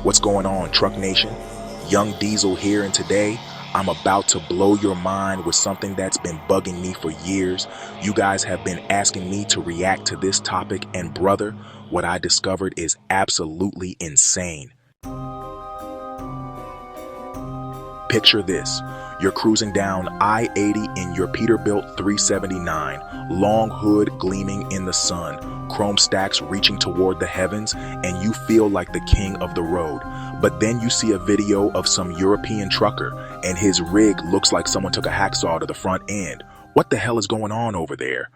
What's going on, Truck Nation? Young Diesel here, and today I'm about to blow your mind with something that's been bugging me for years. You guys have been asking me to react to this topic, and brother, what I discovered is absolutely insane. Picture this. You're cruising down I-80 in your Peterbilt 379, long hood gleaming in the sun, chrome stacks reaching toward the heavens, and you feel like the king of the road. But then you see a video of some European trucker, and his rig looks like someone took a hacksaw to the front end. What the hell is going on over there?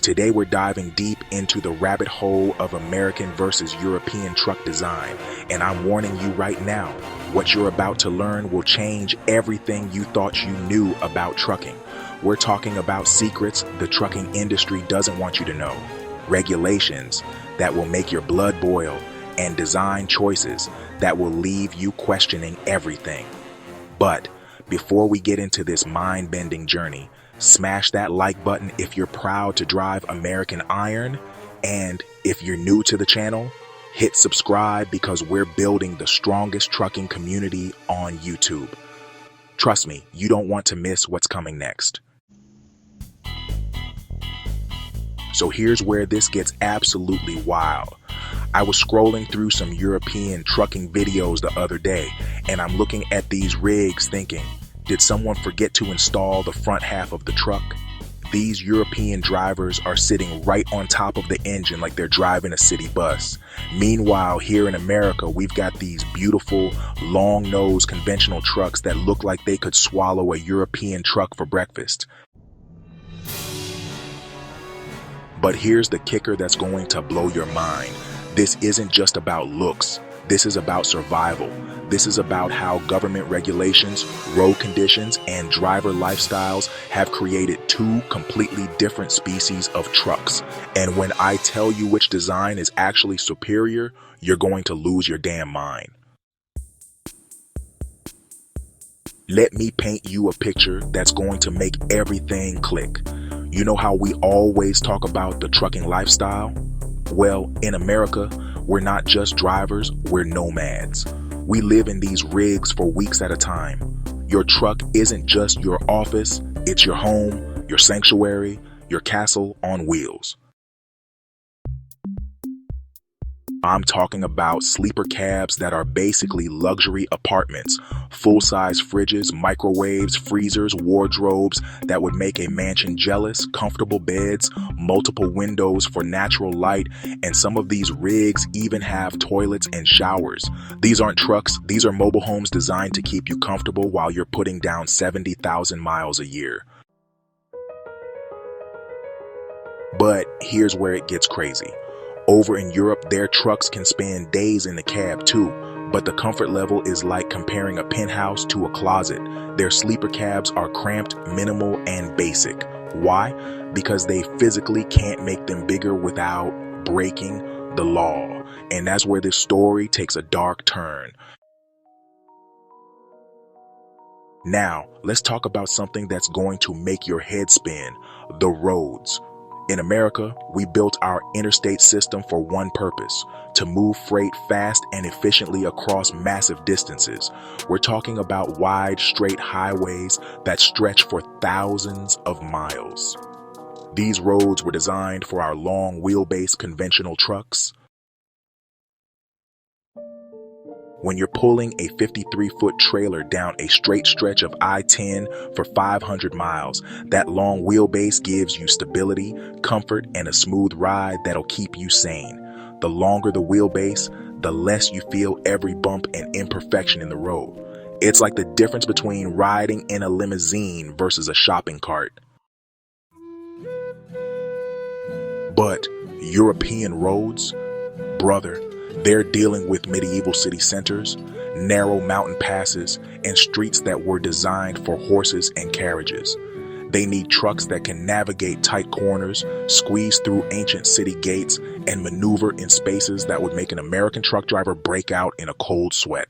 Today we're diving deep into the rabbit hole of American versus European truck design, and I'm warning you right now, what you're about to learn will change everything you thought you knew about trucking. We're talking about secrets the trucking industry doesn't want you to know, regulations that will make your blood boil, and design choices that will leave you questioning everything. But before we get into this mind-bending journey, smash that like button if you're proud to drive American iron, and if you're new to the channel, hit subscribe because we're building the strongest trucking community on YouTube. Trust me, you don't want to miss what's coming next. So here's where this gets absolutely wild. I was scrolling through some European trucking videos the other day, and I'm looking at these rigs thinking, did someone forget to install the front half of the truck? These European drivers are sitting right on top of the engine like they're driving a city bus. Meanwhile, here in America, we've got these beautiful, long-nosed conventional trucks that look like they could swallow a European truck for breakfast. But here's the kicker that's going to blow your mind. This isn't just about looks. This is about survival. This is about how government regulations, road conditions, and driver lifestyles have created two completely different species of trucks. And when I tell you which design is actually superior, you're going to lose your damn mind. Let me paint you a picture that's going to make everything click. You know how we always talk about the trucking lifestyle? Well, in America, we're not just drivers, we're nomads. We live in these rigs for weeks at a time. Your truck isn't just your office, it's your home, your sanctuary, your castle on wheels. I'm talking about sleeper cabs that are basically luxury apartments, full-size fridges, microwaves, freezers, wardrobes that would make a mansion jealous, comfortable beds, multiple windows for natural light, and some of these rigs even have toilets and showers. These aren't trucks, these are mobile homes designed to keep you comfortable while you're putting down 70,000 miles a year. But here's where it gets crazy. Over in Europe, their trucks can spend days in the cab too, but the comfort level is like comparing a penthouse to a closet. Their sleeper cabs are cramped, minimal, and basic. Why? Because they physically can't make them bigger without breaking the law. And that's where this story takes a dark turn. Now, let's talk about something that's going to make your head spin: the roads. In America, we built our interstate system for one purpose: to move freight fast and efficiently across massive distances. We're talking about wide, straight highways that stretch for thousands of miles. These roads were designed for our long wheelbase conventional trucks. When you're pulling a 53-foot trailer down a straight stretch of I-10 for 500 miles, that long wheelbase gives you stability, comfort, and a smooth ride that'll keep you sane. The longer the wheelbase, the less you feel every bump and imperfection in the road. It's like the difference between riding in a limousine versus a shopping cart. But European roads, brother, they're dealing with medieval city centers, narrow mountain passes, and streets that were designed for horses and carriages. They need trucks that can navigate tight corners, squeeze through ancient city gates, and maneuver in spaces that would make an American truck driver break out in a cold sweat.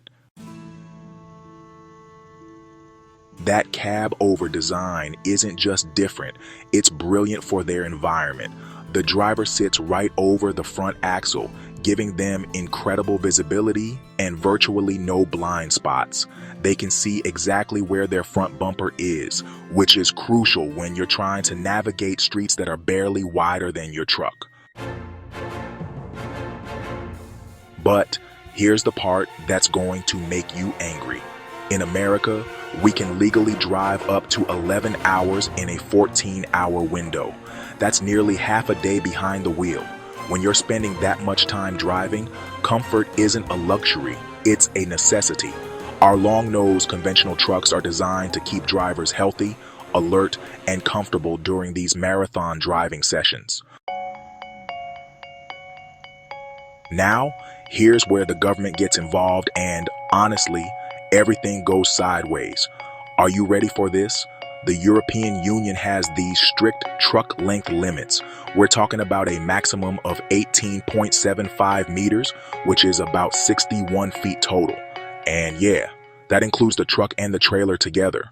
That Cabover design isn't just different, it's brilliant for their environment. The driver sits right over the front axle, giving them incredible visibility and virtually no blind spots. They can see exactly where their front bumper is, which is crucial when you're trying to navigate streets that are barely wider than your truck. But here's the part that's going to make you angry. In America, we can legally drive up to 11 hours in a 14-hour window. That's nearly half a day behind the wheel. When you're spending that much time driving, comfort isn't a luxury, it's a necessity. Our long-nosed conventional trucks are designed to keep drivers healthy, alert, and comfortable during these marathon driving sessions. Now, here's where the government gets involved and, honestly, everything goes sideways. Are you ready for this? The European Union has these strict truck length limits. We're talking about a maximum of 18.75 meters, which is about 61 feet total. And yeah, that includes the truck and the trailer together.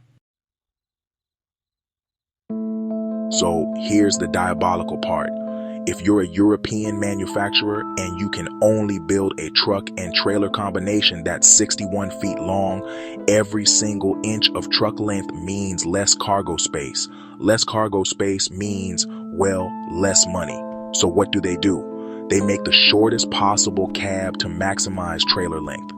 So here's the diabolical part. If you're a European manufacturer and you can only build a truck and trailer combination that's 61 feet long, every single inch of truck length means less cargo space. Less cargo space means, well, less money. So what do? They make the shortest possible cab to maximize trailer length.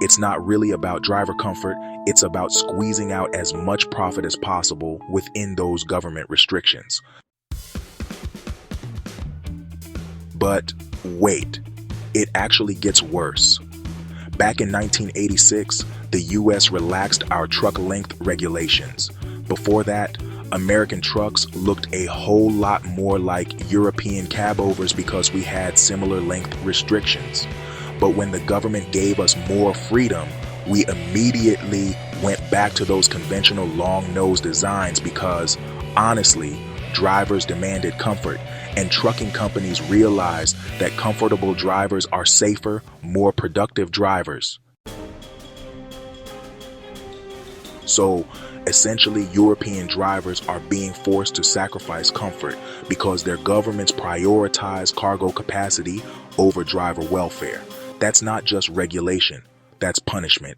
It's not really about driver comfort, it's about squeezing out as much profit as possible within those government restrictions. But wait, it actually gets worse. Back in 1986, the US relaxed our truck length regulations. Before that, American trucks looked a whole lot more like European Cabovers because we had similar length restrictions. But when the government gave us more freedom, we immediately went back to those conventional long-nose designs because, honestly, drivers demanded comfort, and trucking companies realized that comfortable drivers are safer, more productive drivers. So, essentially, European drivers are being forced to sacrifice comfort because their governments prioritize cargo capacity over driver welfare. That's not just regulation, that's punishment.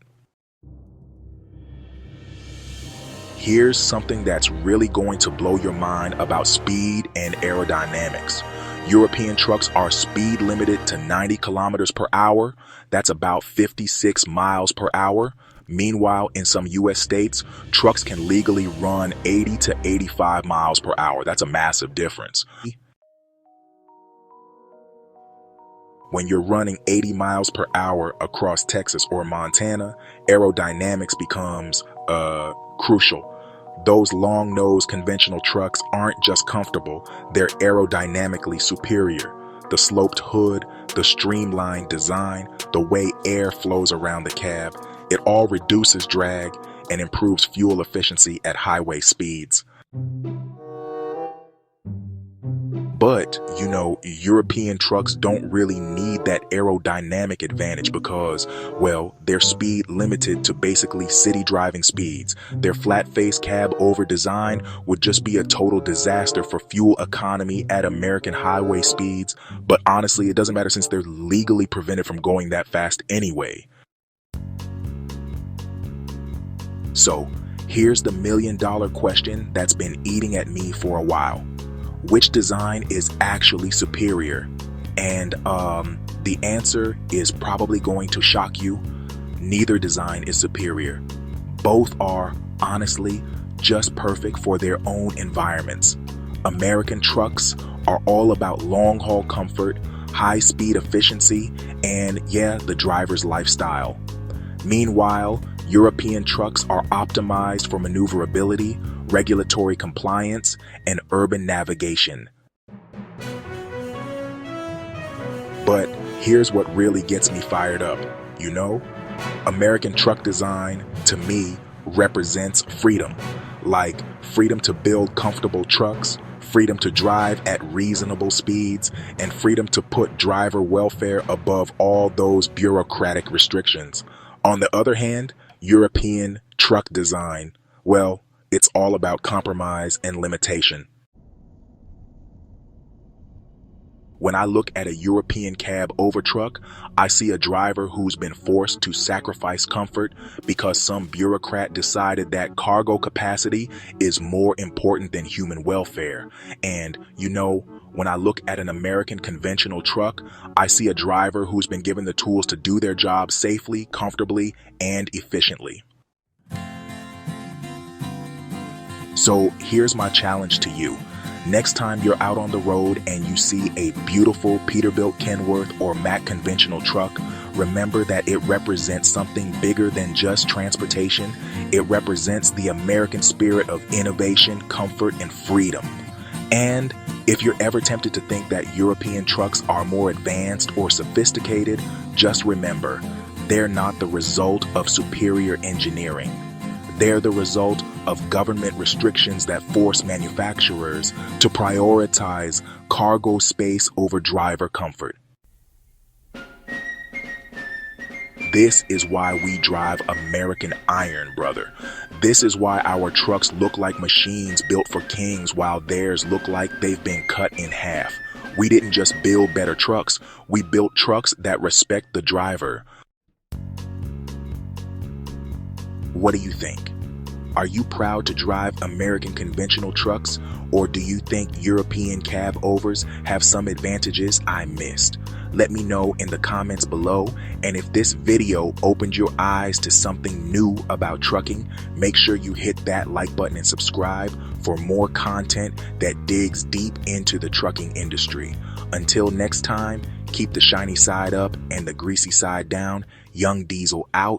Here's something that's really going to blow your mind about speed and aerodynamics. European trucks are speed limited to 90 kilometers per hour. That's about 56 miles per hour. Meanwhile, in some US states, trucks can legally run 80 to 85 miles per hour. That's a massive difference. When you're running 80 miles per hour across Texas or Montana, aerodynamics becomes crucial. Those long-nosed conventional trucks aren't just comfortable, they're aerodynamically superior. The sloped hood, the streamlined design, the way air flows around the cab, it all reduces drag and improves fuel efficiency at highway speeds. But, European trucks don't really need that aerodynamic advantage because, well, they're speed limited to basically city driving speeds. Their flat-face cab-over design would just be a total disaster for fuel economy at American highway speeds. But honestly, it doesn't matter since they're legally prevented from going that fast anyway. So, here's the million-dollar question that's been eating at me for a while. Which design is actually superior? And the answer is probably going to shock you. Neither design is superior. Both are, honestly, just perfect for their own environments. American trucks are all about long-haul comfort, high-speed efficiency, and yeah, the driver's lifestyle. Meanwhile, European trucks are optimized for maneuverability, regulatory compliance, and urban navigation. But here's what really gets me fired up. American truck design, to me, represents freedom. Like freedom to build comfortable trucks, freedom to drive at reasonable speeds, and freedom to put driver welfare above all those bureaucratic restrictions. On the other hand, European truck design, well, it's all about compromise and limitation. When I look at a European cab over truck, I see a driver who's been forced to sacrifice comfort because some bureaucrat decided that cargo capacity is more important than human welfare. And, when I look at an American conventional truck, I see a driver who's been given the tools to do their job safely, comfortably, and efficiently. So here's my challenge to you. Next time you're out on the road and you see a beautiful Peterbilt, Kenworth, or Mack conventional truck, remember that it represents something bigger than just transportation. It represents the American spirit of innovation, comfort, and freedom. And if you're ever tempted to think that European trucks are more advanced or sophisticated, just remember, they're not the result of superior engineering. They're the result of government restrictions that force manufacturers to prioritize cargo space over driver comfort. This is why we drive American iron, brother. This is why our trucks look like machines built for kings while theirs look like they've been cut in half. We didn't just build better trucks, we built trucks that respect the driver. What do you think? Are you proud to drive American conventional trucks, or do you think European cab overs have some advantages I missed? Let me know in the comments below, and if this video opened your eyes to something new about trucking, make sure you hit that like button and subscribe for more content that digs deep into the trucking industry. Until next time, keep the shiny side up and the greasy side down. Young Diesel out.